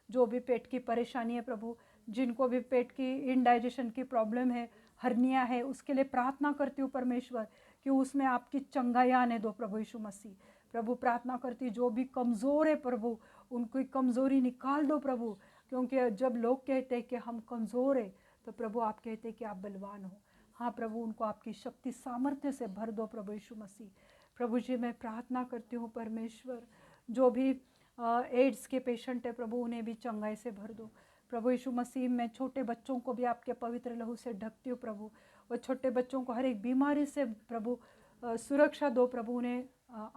जो भी पेट की परेशानी है प्रभु, जिनको भी पेट की इनडाइजेशन की प्रॉब्लम है, हर्निया है, उसके लिए प्रार्थना करती हूँ परमेश्वर कि उसमें आपकी चंगाई आने दो प्रभु यीशु मसीह। प्रभु प्रार्थना करती जो भी कमज़ोर है प्रभु, उनकी कमज़ोरी निकाल दो प्रभु, क्योंकि जब लोग कहते हैं कि हम कमज़ोर हैं तो प्रभु आप कहते हैं कि आप बलवान हो। हाँ प्रभु उनको आपकी शक्ति सामर्थ्य से भर दो प्रभु यीशु मसीह। प्रभु जी मैं प्रार्थना करती हूँ परमेश्वर जो भी एड्स के पेशेंट है प्रभु, उन्हें भी चंगाई से भर दो प्रभु यीशु मसीह। मैं छोटे बच्चों को भी आपके पवित्र लहू से ढकती हूँ प्रभु, और छोटे बच्चों को हर एक बीमारी से प्रभु सुरक्षा दो प्रभु, उन्हें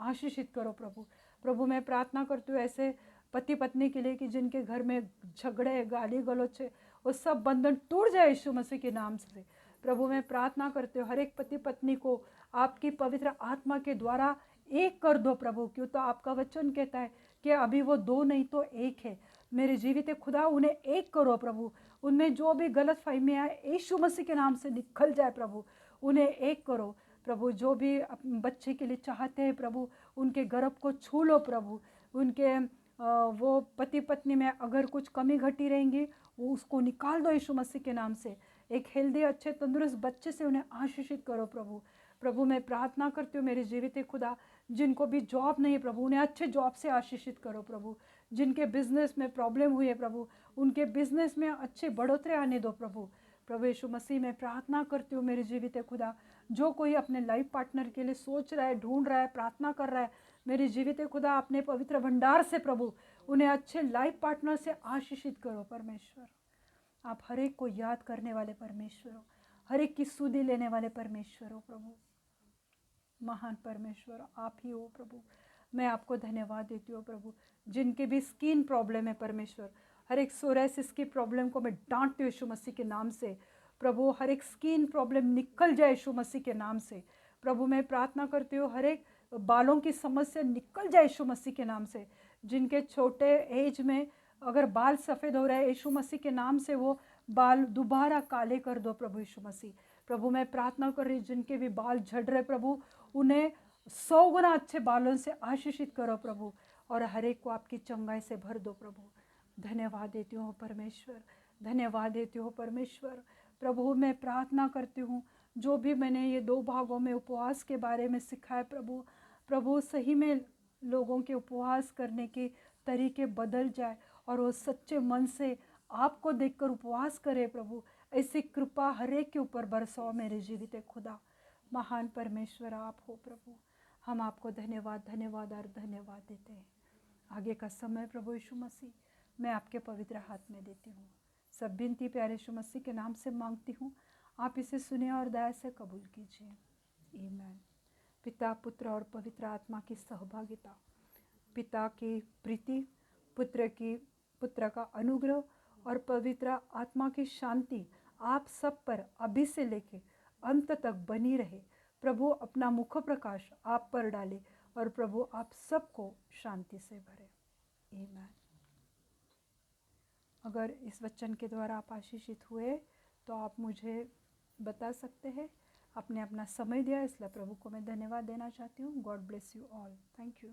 आशीषित करो प्रभु। प्रभु मैं प्रार्थना करती हूँ ऐसे पति पत्नी के लिए कि जिनके घर में झगड़े गाली गलौज है, वो सब बंधन टूट जाए यीशु मसीह के नाम से। प्रभु मैं प्रार्थना करती हूँ हर एक पति पत्नी को आपकी पवित्र आत्मा के द्वारा एक कर दो प्रभु, क्यों तो आपका वचन कहता है कि अभी वो दो नहीं तो एक है। मेरे जीवित खुदा उन्हें एक करो प्रभु, उनमें जो भी गलत फहमियाँ यीशु मसीह के नाम से निकल जाए प्रभु, उन्हें एक करो प्रभु। जो भी बच्चे के लिए चाहते हैं प्रभु, उनके गर्भ को छू लो प्रभु, उनके वो पति पत्नी में अगर कुछ कमी घटी रहेंगी वो उसको निकाल दो यीशु मसीह के नाम से। एक हेल्दी अच्छे तंदुरुस्त बच्चे से उन्हें आशीषित करो प्रभु। प्रभु मैं प्रार्थना करती हूँ मेरे जीवित खुदा जिनको भी जॉब नहीं है प्रभु, उन्हें अच्छे जॉब से आशीषित करो प्रभु। जिनके बिजनेस में प्रॉब्लम हुई है प्रभु, उनके बिजनेस में अच्छे बढ़ोतरी आने दो प्रभु। प्रभु यीशु मसीह मैं प्रार्थना करती हूँ मेरे जीवित खुदा, जो कोई अपने लाइफ पार्टनर के लिए सोच रहा है, ढूंढ रहा है, प्रार्थना कर रहा है, मेरे जीवित खुदा अपने पवित्र भंडार से प्रभु उन्हें अच्छे लाइफ पार्टनर से आशीषित करो परमेश्वर। आप हर एक को याद करने वाले परमेश्वर हो, हर एक की सुधि लेने वाले परमेश्वर हो प्रभु, महान परमेश्वर आप ही हो प्रभु। मैं आपको धन्यवाद देती हूँ प्रभु। जिनके भी स्किन प्रॉब्लम है परमेश्वर, हर एक सोराइसिस की प्रॉब्लम को मैं डांटती हूँ यीशु मसीह के नाम से प्रभु, हर एक स्किन प्रॉब्लम निकल जाए यीशु मसीह के नाम से प्रभु। मैं प्रार्थना करती हूँ हर एक बालों की समस्या निकल जाए यीशु मसीह के नाम से। जिनके छोटे एज में अगर बाल सफ़ेद हो रहे हैं, यीशु मसीह के नाम से वो बाल दोबारा काले कर दो प्रभु यीशु मसीह। प्रभु मैं प्रार्थना कर रही, जिनके भी बाल झड़ रहे प्रभु, उन्हें 100 गुना अच्छे बालों से आशीषित करो प्रभु, और हर एक को आपकी चंगाई से भर दो प्रभु। धन्यवाद देती हूँ परमेश्वर, धन्यवाद देती हूँ परमेश्वर। प्रभु मैं प्रार्थना करती हूँ, जो भी मैंने ये 2 भागों में उपवास के बारे में सिखाया प्रभु, प्रभु सही में लोगों के उपवास करने के तरीके बदल जाए और वो सच्चे मन से आपको देखकर उपवास करे प्रभु। ऐसी कृपा हर एक के ऊपर बरसाओ मेरे जीवित खुदा। महान परमेश्वर आप हो प्रभु, हम आपको धन्यवाद धन्यवाद और धन्यवाद देते हैं। आगे का समय प्रभु यीशु मसीह मैं आपके पवित्र हाथ में देती हूँ। सब विनती प्यारे यीशु मसीह के नाम से मांगती हूँ, आप इसे सुने और दया से कबूल कीजिए। आमीन। पिता पुत्र और पवित्र आत्मा की सहभागिता, पिता की प्रीति, पुत्र का अनुग्रह और पवित्र आत्मा की शांति आप सब पर अभी से लेके अंत तक बनी रहे। प्रभु अपना मुख प्रकाश आप पर डाले और प्रभु आप सबको शांति से भरे। आमीन। अगर इस वचन के द्वारा आप आशीषित हुए तो आप मुझे बता सकते हैं। आपने अपना समय दिया, इसलिए प्रभु को मैं धन्यवाद देना चाहती हूँ। God bless you all. Thank you.